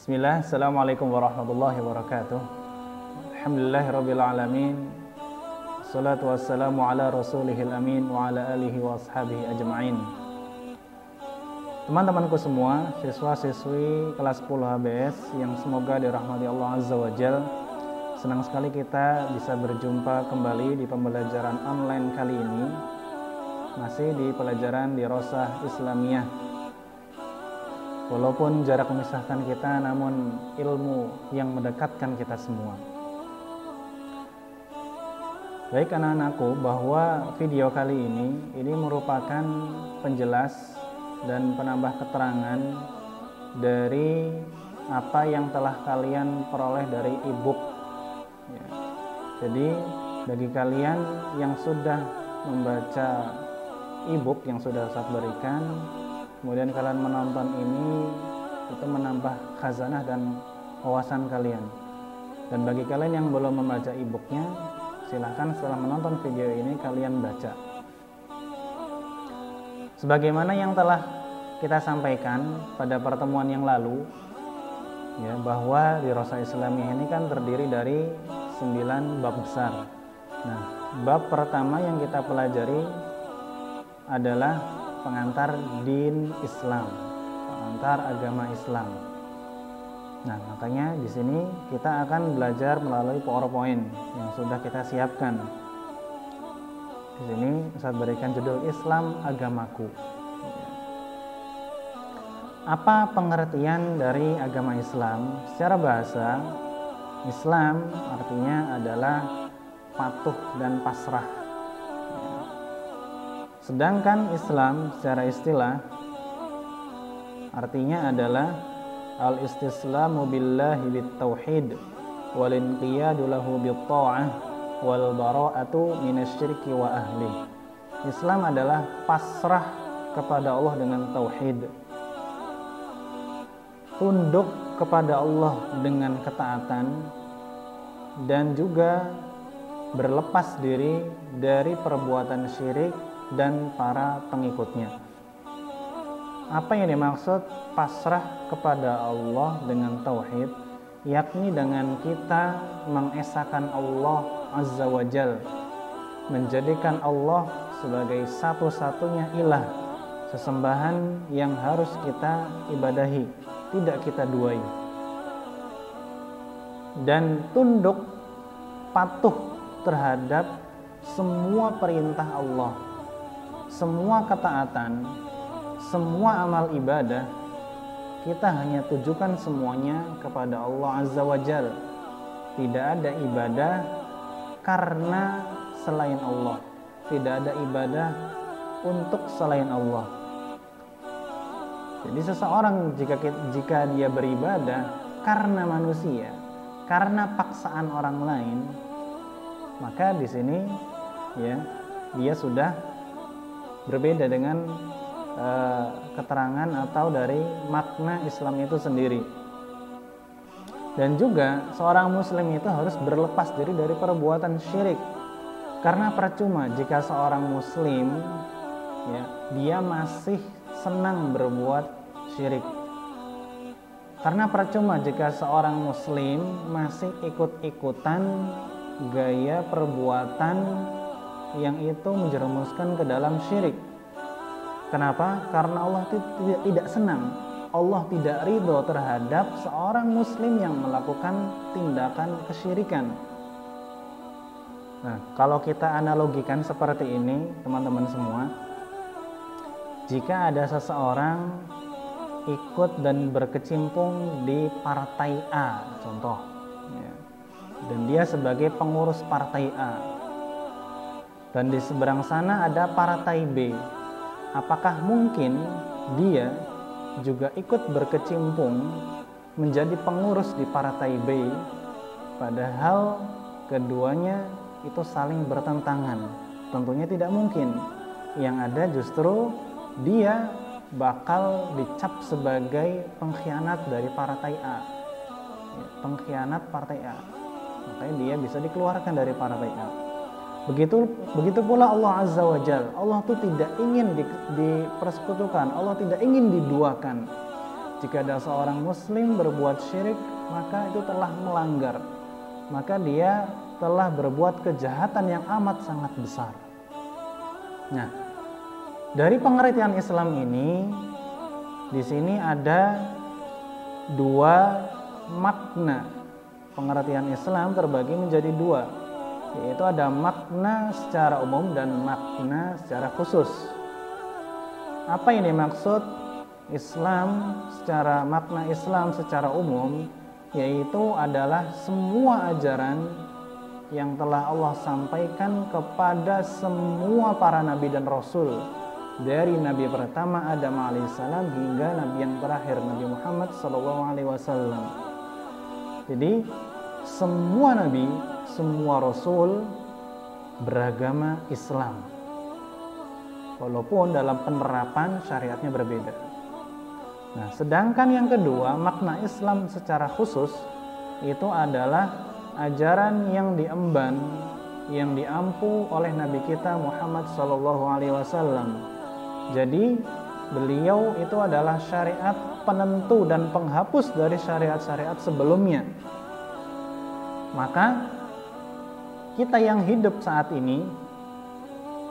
Bismillah, Assalamualaikum warahmatullahi wabarakatuh. Alhamdulillahirabbil alamin. Wassalatu wassalamu ala rasulihil amin wa ala alihi wa ashabihi ajma'in. Teman-temanku semua, siswa-siswi kelas 10 HBS yang semoga dirahmati Allah Azza wa Jal, senang sekali kita bisa berjumpa kembali di pembelajaran online kali ini. Masih di pelajaran Dirosah Islamiyah. Walaupun jarak memisahkan kita, namun ilmu yang mendekatkan kita semua. Baik anak-anakku, bahwa video kali ini merupakan penjelas dan penambah keterangan dari apa yang telah kalian peroleh dari e-book. Ya. Jadi bagi kalian yang sudah membaca e-book yang sudah Ustaz berikan, kemudian kalian menonton ini, itu menambah khazanah dan wawasan kalian. Dan bagi kalian yang belum membaca e-booknya, silahkan setelah menonton video ini kalian baca. Sebagaimana yang telah kita sampaikan pada pertemuan yang lalu, ya, bahwa Dirosah Islamiyah ini kan terdiri dari 9 bab besar. Nah, bab pertama yang kita pelajari adalah pengantar din Islam, pengantar agama Islam. Nah, makanya di sini kita akan belajar melalui PowerPoint yang sudah kita siapkan. Di sini saya berikan judul Islam Agamaku. Apa pengertian dari agama Islam? Secara bahasa, Islam artinya adalah patuh dan pasrah. Sedangkan Islam secara istilah artinya adalah al-istislamu billahi bit-tauhid wal inqiyadu lahu bit-tha'ah wal bara'atu minasyirki wa ahli. Islam adalah pasrah kepada Allah dengan tauhid, tunduk kepada Allah dengan ketaatan, dan juga berlepas diri dari perbuatan syirik dan para pengikutnya. Apa yang dimaksud pasrah kepada Allah dengan tauhid? Yakni dengan kita mengesahkan Allah Azza wa Jal, menjadikan Allah sebagai satu-satunya ilah, sesembahan yang harus kita ibadahi, tidak kita duai. Dan tunduk, patuh terhadap semua perintah Allah, semua ketaatan, semua amal ibadah, kita hanya tujukan semuanya kepada Allah Azza wa Jal. Tidak ada ibadah karena selain Allah, tidak ada ibadah untuk selain Allah. Jadi seseorang jika dia beribadah karena manusia, karena paksaan orang lain, maka di sini ya dia sudah berbeda dengan keterangan atau dari makna Islam itu sendiri. Dan juga seorang muslim itu harus berlepas diri dari perbuatan syirik. Karena percuma jika seorang muslim ya, dia masih senang berbuat syirik. Karena percuma jika seorang muslim masih ikut-ikutan gaya perbuatan yang itu menjerumuskan ke dalam syirik. Kenapa? Karena Allah tidak senang, Allah tidak ridho terhadap seorang muslim yang melakukan tindakan kesyirikan. Nah, kalau kita analogikan seperti ini, teman-teman semua, jika ada seseorang ikut dan berkecimpung di partai A, contoh, ya, dan dia sebagai pengurus partai A, dan di seberang sana ada partai B, apakah mungkin dia juga ikut berkecimpung menjadi pengurus di partai B, padahal keduanya itu saling bertentangan? Tentunya tidak mungkin. Yang ada justru dia bakal dicap sebagai pengkhianat dari partai A, ya, pengkhianat partai A, makanya dia bisa dikeluarkan dari partai A. Begitu pula Allah Azza wa Jal. Allah itu tidak ingin dipersekutukan, Allah tidak ingin diduakan. Jika ada seorang muslim berbuat syirik, maka itu telah melanggar. Maka dia telah berbuat kejahatan yang amat sangat besar. Nah, dari pengertian Islam ini, di sini ada dua makna. Pengertian Islam terbagi menjadi dua, yaitu ada makna secara umum dan makna secara khusus. Apa yang dimaksud Islam secara makna Islam secara umum, yaitu adalah semua ajaran yang telah Allah sampaikan kepada semua para nabi dan rasul, dari nabi pertama Adam alaihissalam hingga nabi yang terakhir Nabi Muhammad SAW. Jadi semua nabi, semua rasul beragama Islam, walaupun dalam penerapan syariatnya berbeda. Nah, sedangkan yang kedua, makna Islam secara khusus itu adalah ajaran yang diemban, yang diampu oleh Nabi kita Muhammad SAW. Jadi beliau itu adalah syariat penentu dan penghapus dari syariat-syariat sebelumnya. Maka kita yang hidup saat ini,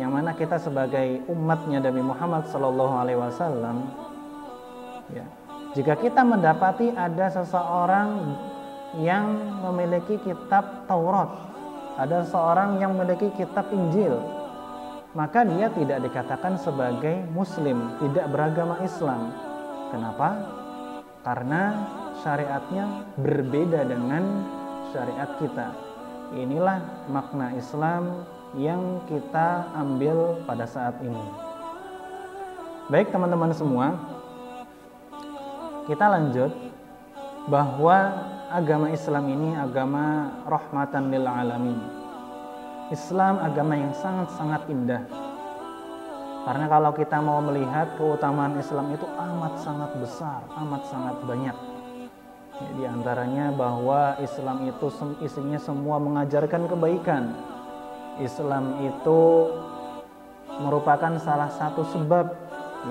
yang mana kita sebagai umatnya Nabi Muhammad SAW, ya, jika kita mendapati ada seseorang yang memiliki kitab Taurat, ada seseorang yang memiliki kitab Injil, maka dia tidak dikatakan sebagai muslim, tidak beragama Islam. Kenapa? Karena syariatnya berbeda dengan syariat kita. Inilah makna Islam yang kita ambil pada saat ini. Baik teman-teman semua, kita lanjut bahwa agama Islam ini agama rahmatan lil alamin. Islam agama yang sangat-sangat indah. Karena kalau kita mau melihat keutamaan Islam itu amat sangat besar, amat sangat banyak. Ya, di antaranya bahwa Islam itu isinya semua mengajarkan kebaikan. Islam itu merupakan salah satu sebab,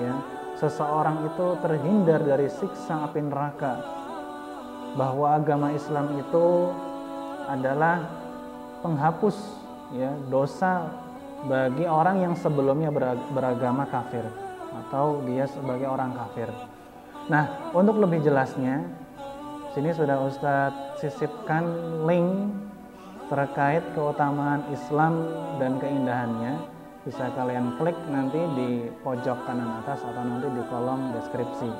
ya, seseorang itu terhindar dari siksa api neraka. Bahwa agama Islam itu adalah penghapus, ya, dosa bagi orang yang sebelumnya beragama kafir atau dia sebagai orang kafir. Nah, untuk lebih jelasnya, sini sudah Ustadz sisipkan link terkait keutamaan Islam dan keindahannya. Bisa kalian klik nanti di pojok kanan atas atau nanti di kolom deskripsi.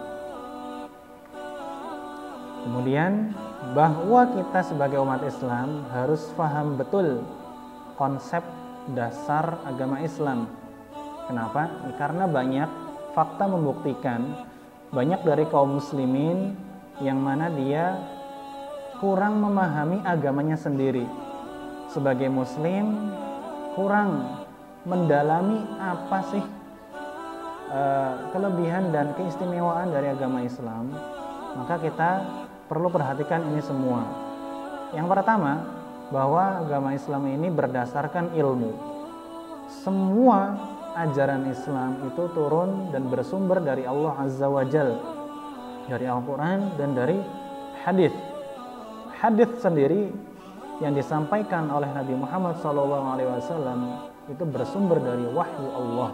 Kemudian bahwa kita sebagai umat Islam harus paham betul konsep dasar agama Islam. Kenapa? Karena banyak fakta membuktikan banyak dari kaum muslimin yang mana dia kurang memahami agamanya sendiri. Sebagai muslim kurang mendalami apa sih kelebihan dan keistimewaan dari agama Islam. Maka kita perlu perhatikan ini semua. Yang pertama, bahwa agama Islam ini berdasarkan ilmu. Semua ajaran Islam itu turun dan bersumber dari Allah Azza wa Jal, dari Al-Quran dan dari hadis. Hadis sendiri yang disampaikan oleh Nabi Muhammad SAW itu bersumber dari wahyu Allah.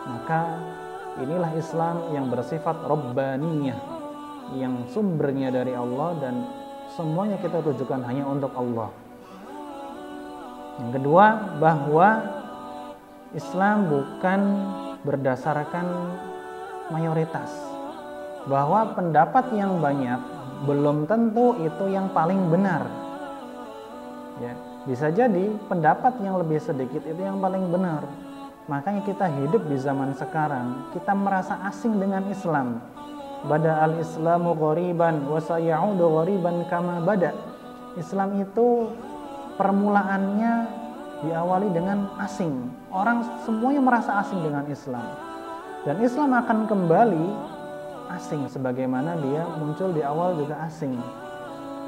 Maka inilah Islam yang bersifat Rabbaniyah, yang sumbernya dari Allah dan semuanya kita tujukan hanya untuk Allah. Yang kedua, bahwa Islam bukan berdasarkan mayoritas, bahwa pendapat yang banyak belum tentu itu yang paling benar. Ya, bisa jadi pendapat yang lebih sedikit itu yang paling benar. Makanya kita hidup di zaman sekarang, kita merasa asing dengan Islam. Bada al-Islamu ghoriban wa sayaudu ghoriban kama bada. Islam itu permulaannya diawali dengan asing. Orang semuanya merasa asing dengan Islam. Dan Islam akan kembali asing sebagaimana dia muncul di awal juga asing.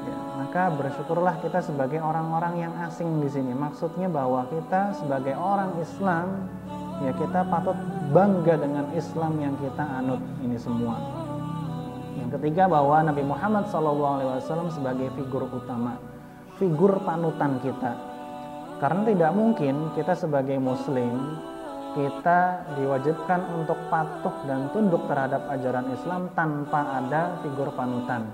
Ya, maka bersyukurlah kita sebagai orang-orang yang asing di sini. Maksudnya bahwa kita sebagai orang Islam, ya kita patut bangga dengan Islam yang kita anut ini semua. Yang ketiga, bahwa Nabi Muhammad SAW sebagai figur utama, figur panutan kita. Karena tidak mungkin kita sebagai muslim, kita diwajibkan untuk patuh dan tunduk terhadap ajaran Islam tanpa ada figur panutan.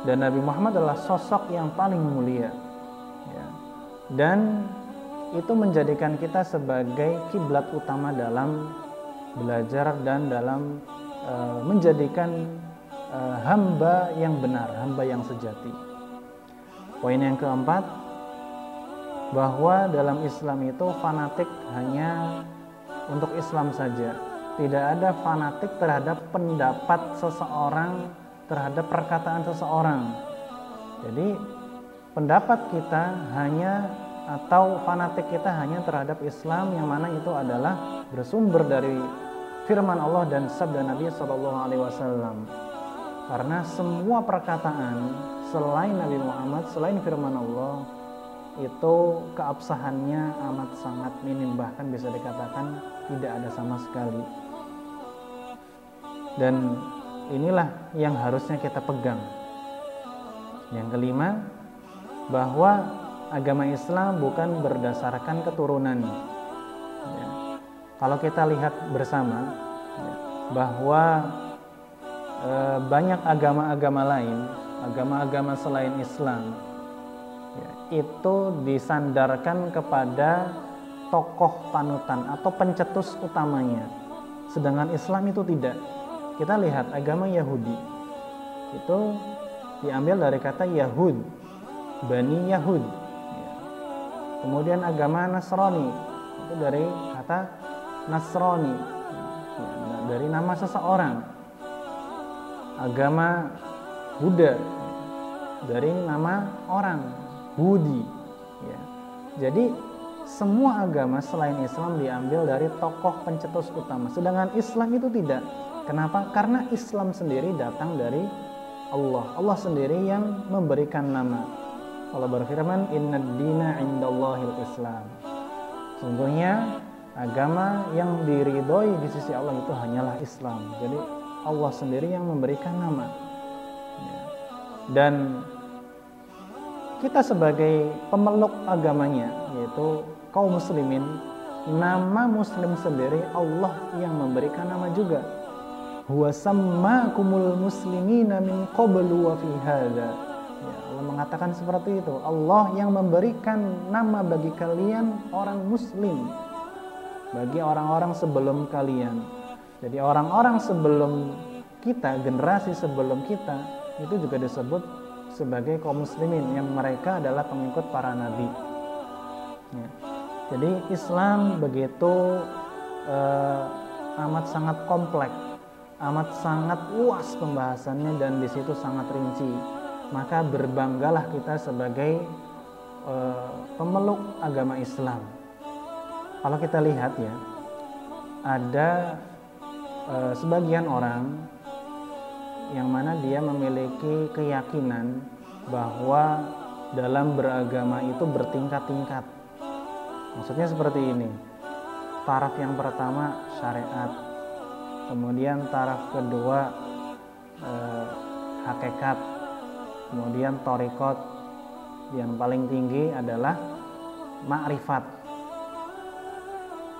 Dan Nabi Muhammad adalah sosok yang paling mulia, ya. Dan itu menjadikan kita sebagai kiblat utama dalam belajar dan dalam menjadikan hamba yang benar, hamba yang sejati. Poin yang keempat, bahwa dalam Islam itu fanatik hanya untuk Islam saja. Tidak ada fanatik terhadap pendapat seseorang, terhadap perkataan seseorang. Jadi pendapat kita hanya, atau fanatik kita hanya terhadap Islam, yang mana itu adalah bersumber dari firman Allah dan sabda Nabi SAW. Karena semua perkataan selain Nabi Muhammad, selain firman Allah, itu keabsahannya amat sangat minim, bahkan bisa dikatakan tidak ada sama sekali. Dan inilah yang harusnya kita pegang. Yang kelima, bahwa agama Islam bukan berdasarkan keturunan, ya. Kalau kita lihat bersama, ya, bahwa banyak agama-agama lain, agama-agama selain Islam, ya, itu disandarkan kepada tokoh panutan atau pencetus utamanya. Sedangkan Islam itu tidak. Kita lihat agama Yahudi, itu diambil dari kata Yahud, Bani Yahud. Ya. Kemudian agama Nasrani, itu dari kata Nasrani, ya, dari nama seseorang. Agama Buddha, dari nama orang, Budi, ya. Jadi semua agama selain Islam diambil dari tokoh pencetus utama. Sedangkan Islam itu tidak. Kenapa? Karena Islam sendiri datang dari Allah. Allah sendiri yang memberikan nama. Allah berfirman, "Innad dina 'indallahil Islam." Sungguhnya agama yang diridhoi di sisi Allah itu hanyalah Islam. Jadi Allah sendiri yang memberikan nama. Ya. Dan kita sebagai pemeluk agamanya, yaitu kaum muslimin, nama muslim sendiri Allah yang memberikan nama juga. Huwa sammakumul muslimina min qablu wa fi hadza. Ya, Allah mengatakan seperti itu. Allah yang memberikan nama bagi kalian orang muslim, bagi orang-orang sebelum kalian. Jadi orang-orang sebelum kita, generasi sebelum kita, itu juga disebut sebagai kaum muslimin, yang mereka adalah pengikut para nabi. Ya. Jadi Islam begitu amat sangat kompleks, amat sangat luas pembahasannya, dan di situ sangat rinci. Maka berbanggalah kita sebagai pemeluk agama Islam. Kalau kita lihat, ya, ada sebagian orang yang mana dia memiliki keyakinan bahwa dalam beragama itu bertingkat-tingkat. Maksudnya seperti ini. Taraf yang pertama syariat, kemudian taraf kedua hakikat, kemudian thariqat, yang paling tinggi adalah ma'rifat.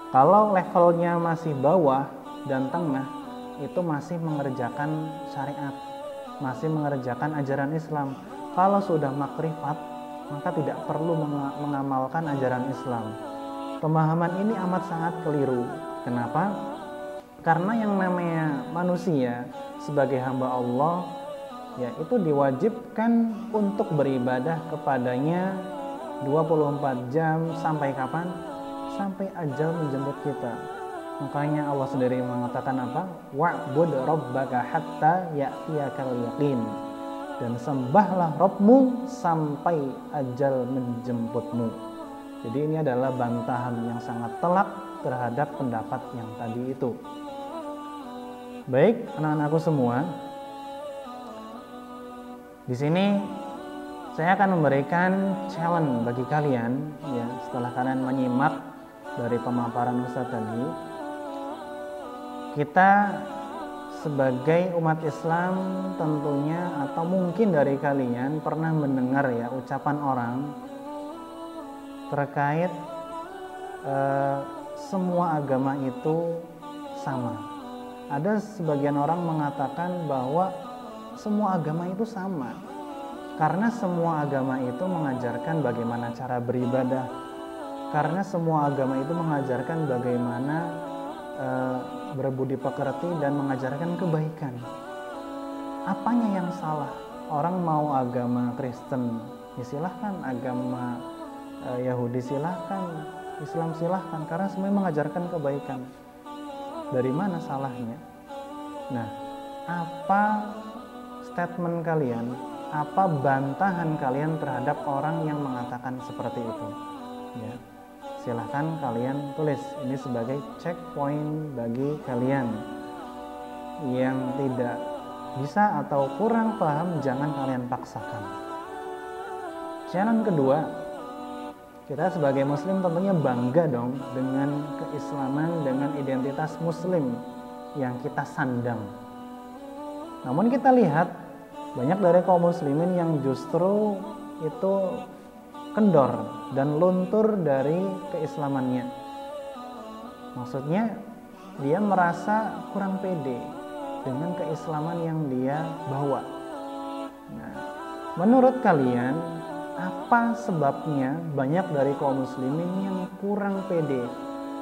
Kalau levelnya masih bawah dan tengah, itu masih mengerjakan syariat, masih mengerjakan ajaran Islam. Kalau sudah makrifat, maka tidak perlu mengamalkan ajaran Islam. Pemahaman ini amat sangat keliru. Kenapa? Karena yang namanya manusia sebagai hamba Allah, ya, itu diwajibkan untuk beribadah kepadanya 24 jam sampai kapan? Sampai ajal menjemput kita. Makanya Allah sendiri mengatakan apa? Wa'bud rabbaka hatta ya'tiyakal yaqin. Dan sembahlah Rabbmu sampai ajal menjemputmu. Jadi ini adalah bantahan yang sangat telak terhadap pendapat yang tadi itu. Baik, anak-anakku semua, di sini saya akan memberikan challenge bagi kalian, ya, setelah kalian menyimak dari pemaparan Ustaz tadi. Kita sebagai umat Islam tentunya, atau mungkin dari kalian pernah mendengar ya ucapan orang terkait semua agama itu sama. Ada sebagian orang mengatakan bahwa semua agama itu sama, karena semua agama itu mengajarkan bagaimana cara beribadah, karena semua agama itu mengajarkan bagaimana berbudi pekerti dan mengajarkan kebaikan. Apanya yang salah? Orang mau agama Kristen, ya silahkan, agama Yahudi silahkan, Islam silahkan, karena semuanya mengajarkan kebaikan. Dari mana salahnya? Nah, apa statement kalian, apa bantahan kalian terhadap orang yang mengatakan seperti itu? Ya, silahkan kalian tulis. Ini sebagai checkpoint bagi kalian yang tidak bisa atau kurang paham, jangan kalian paksakan. Challenge kedua, kita sebagai muslim tentunya bangga dong dengan keislaman, dengan identitas muslim yang kita sandang. Namun kita lihat banyak dari kaum muslimin yang justru itu kendor dan luntur dari keislamannya. Maksudnya dia merasa kurang pede dengan keislaman yang dia bawa. Nah, menurut kalian apa sebabnya banyak dari kaum muslimin yang kurang pede,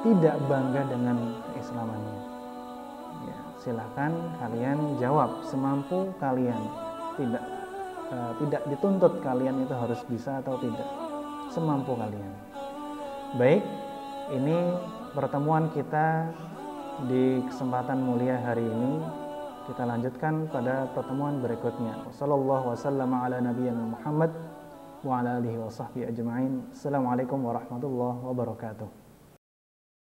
tidak bangga dengan keislamannya? Ya, silahkan kalian jawab semampu kalian. Tidak dituntut kalian itu harus bisa atau tidak, semampu kalian. Baik, ini pertemuan kita di kesempatan mulia hari ini. Kita lanjutkan pada pertemuan berikutnya. Wassallallahu wasallam ala nabiyyina Muhammad wa ala alihi wa sahbihi ajma'in. Assalamualaikum warahmatullahi wabarakatuh.